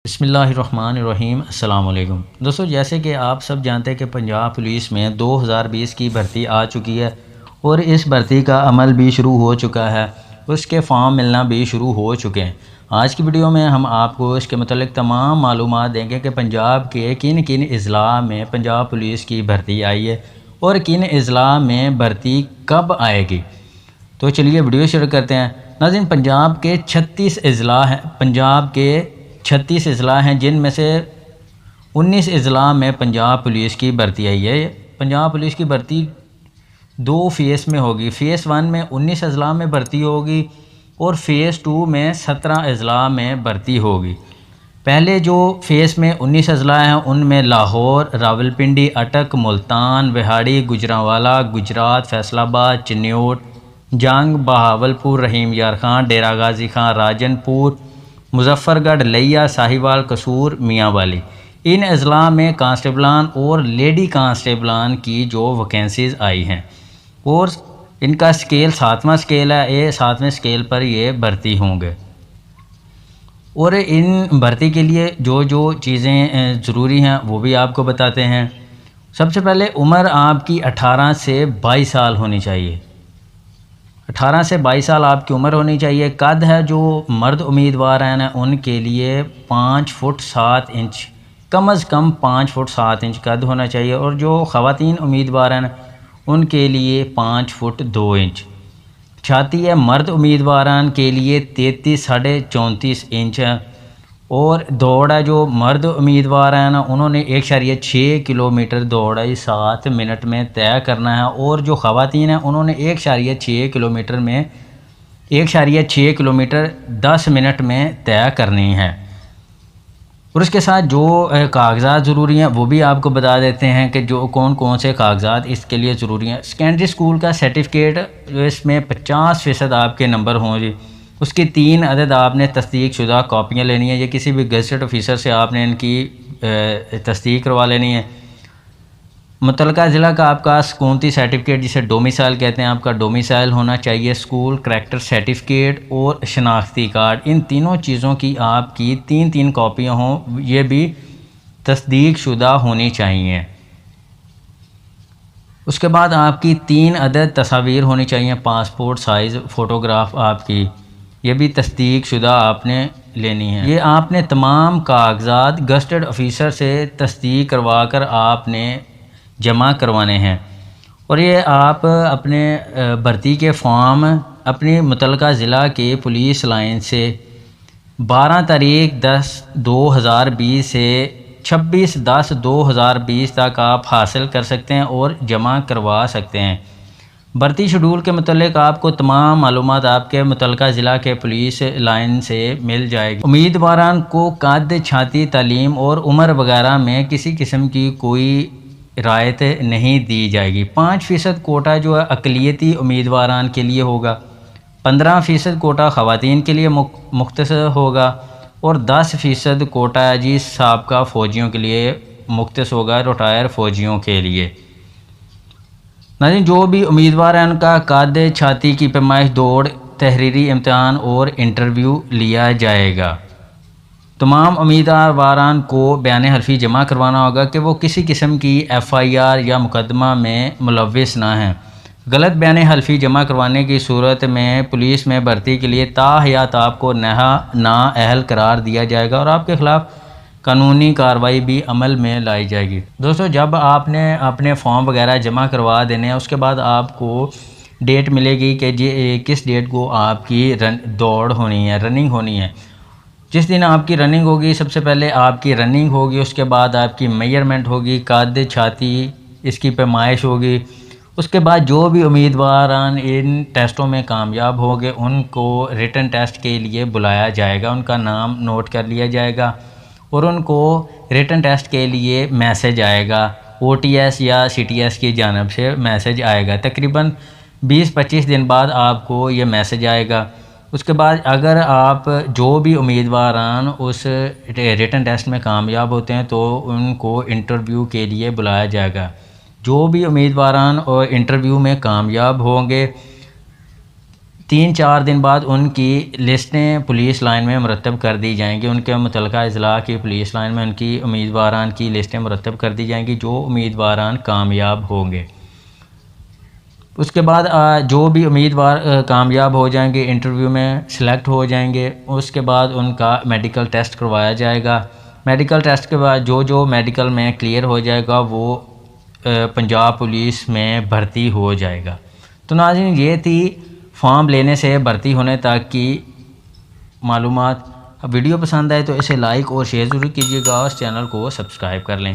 बिस्मिल्लाहिर्रहमानिर्रहीम अस्सलाम वालेकुम दोस्तों, जैसे कि आप सब जानते हैं कि पंजाब पुलिस में 2020 की भर्ती आ चुकी है और इस भर्ती का अमल भी शुरू हो चुका है। उसके फॉर्म मिलना भी शुरू हो चुके हैं। आज की वीडियो में हम आपको इसके मतलब तमाम मालूमात देंगे कि पंजाब के किन किन अज़ला में पंजाब पुलिस की भर्ती आई है और किन अज़ला में भर्ती कब आएगी। तो चलिए वीडियो शुरू करते हैं। नाज़रीन, पंजाब के 36 अज़ला हैं। पंजाब के 36 अज़ला हैं, जिनमें से 19 अज़ला में पंजाब पुलिस की भर्ती आई है। पंजाब पुलिस की भर्ती 2 फ़ेज़ में होगी। फ़ेज़ 1 में 19 अज़ला में भर्ती होगी और फ़ेज़ 2 में 17 अज़ला में भर्ती होगी। पहले जो फ़ेज़ में 19 अज़ला हैं उनमें लाहौर, रावलपिंडी, अटक, मुल्तान, विहाड़ी, गुजरांवाला, गुजरात, फैसलाबाद, चिन्योट, जंग, बहावलपुर, रहीम यार खां, डेरा गाजी खां, राजनपुर, मुजफ्फरगढ़, लिया, साहिवाल, कसूर, मियांवाली, इन अज़ला में कांस्टेबलान और लेडी कांस्टेबलान की जो वैकेंसीज़ आई हैं और इनका स्केल 7वां स्केल है। ये 7वें स्केल पर ये भर्ती होंगे और इन भर्ती के लिए जो जो चीज़ें ज़रूरी हैं वो भी आपको बताते हैं। सबसे पहले उम्र आपकी 18 से 22 साल होनी चाहिए। 18 से 22 साल आपकी उम्र होनी चाहिए। कद है जो मर्द उम्मीदवार हैं ना उनके लिए 5 फुट 7 इंच, कम अज़ कम 5 फुट 7 इंच कद होना चाहिए और जो ख़वातीन उम्मीदवार हैं उनके लिए 5 फुट 2 इंच। छाती है मर्द उम्मीदवारान के लिए 33 साढ़े 34 इंच है और दौड़ है जो मर्द उम्मीदवार हैं ना उन्होंने 1.6 किलोमीटर दौड़ है 7 मिनट में तय करना है और जो ख़वातीन हैं उन्होंने 1.6 किलोमीटर में 1.6 किलोमीटर 10 मिनट में तय करनी है। और इसके साथ जो कागज़ात ज़रूरी हैं वो भी आपको बता देते हैं कि जो कौन कौन से कागज़ात इसके लिए ज़रूरी हैं। सेकेंडरी स्कूल का सर्टिफिकेट जो इसमें 50% आपके नंबर होंगे, उसकी 3 अदद आपने तस्दीक शुदा कॉपियाँ लेनी है। ये किसी भी गज़टेड ऑफिसर से आपने इनकी तस्दीक करवा लेनी है। मुतलका ज़िला का आपका सकूनती सर्टिफिकेट जिसे डोमिसाइल कहते हैं, आपका डोमिसाइल होना चाहिए। स्कूल करैक्टर सर्टिफिकेट और शनाख्ती कार्ड, इन तीनों चीज़ों की आपकी 3-3 कॉपियाँ हों, ये भी तस्दीक शुदा होनी चाहिए। उसके बाद आपकी 3 अदद तस्वीर होनी चाहिए, पासपोर्ट साइज़ फ़ोटोग्राफ आपकी, ये भी तस्दीक शुदा आपने लेनी है। ये आपने तमाम कागज़ात गज़टेड ऑफिसर से तस्दीक करवा कर आपने जमा करवाने हैं और ये आप अपने भर्ती के फॉर्म अपनी मुतलका ज़िला के पुलिस लाइन से 12 तारीख 10/2020 से 26/10/2020 तक आप हासिल कर सकते हैं और जमा करवा सकते हैं। भर्ती शेड्यूल के मतलब आपको तमाम मालूमात आपके मुतलका ज़िला के पुलिस लाइन से मिल जाएगी। उम्मीदवारान को कद, छाती, तालीम और उम्र वगैरह में किसी किस्म की कोई रायत नहीं दी जाएगी। 5% कोटा जो है अक़लियती उम्मीदवारान के लिए होगा, 15% कोटा ख़वातीन के लिए मुख्तस होगा और 10% कोटा जी साबका फ़ौजियों के लिए मुख्तस होगा, रिटायर फ़ौजियों के लिए। नाज़रीन, जो भी उम्मीदवार हैं उनका कद, छाती की पैमाइश, दौड़, तहरीरी इम्तिहान और इंटरव्यू लिया जाएगा। तमाम उम्मीदवारान को बयान हल्फी जमा करवाना होगा कि वो किसी किस्म की FIR या मुकदमा में मुलव्विस ना हैं। गलत बयान हल्फी जमा करवाने की सूरत में पुलिस में भर्ती के लिए ताहयात आपको नाअहल करार दिया जाएगा और आपके ख़िलाफ़ कानूनी कार्रवाई भी अमल में लाई जाएगी। दोस्तों, जब आपने अपने फॉर्म वगैरह जमा करवा देने हैं उसके बाद आपको डेट मिलेगी कि किस डेट को आपकी दौड़ होनी है, रनिंग होनी है। जिस दिन आपकी रनिंग होगी सबसे पहले आपकी रनिंग होगी, उसके बाद आपकी मेजरमेंट होगी, कद, छाती, इसकी पैमाइश होगी। उसके बाद जो भी उम्मीदवार इन टेस्टों में कामयाब होंगे उनको रिटन टेस्ट के लिए बुलाया जाएगा, उनका नाम नोट कर लिया जाएगा और उनको रिटन टेस्ट के लिए मैसेज आएगा। OTS या CTS की जानिब से मैसेज आएगा। तकरीबन 20-25 दिन बाद आपको ये मैसेज आएगा। उसके बाद अगर आप जो भी उम्मीदवारान उस रिटन टेस्ट में कामयाब होते हैं तो उनको इंटरव्यू के लिए बुलाया जाएगा। जो भी उम्मीदवारान और इंटरव्यू में कामयाब होंगे 3-4 दिन बाद उनकी लिस्टें पुलिस लाइन में मुरतब कर दी जाएंगी। उनके मुतल्लिका अज़ला की पुलिस लाइन में उनकी उम्मीदवारान की लिस्टें मुरतब कर दी जाएंगी जो उम्मीदवारान कामयाब होंगे। उसके बाद जो भी उम्मीदवार कामयाब हो जाएंगे, इंटरव्यू में सिलेक्ट हो जाएंगे, उसके बाद उनका मेडिकल टेस्ट करवाया जाएगा। मेडिकल टेस्ट के बाद जो जो मेडिकल में क्लियर हो जाएगा वो पंजाब पुलिस में भर्ती हो जाएगा। तो नाज़रीन, ये थी फॉर्म लेने से भर्ती होने तक की मालूमात। वीडियो पसंद आए तो इसे लाइक और शेयर ज़रूर कीजिएगा और इस चैनल को सब्सक्राइब कर लें।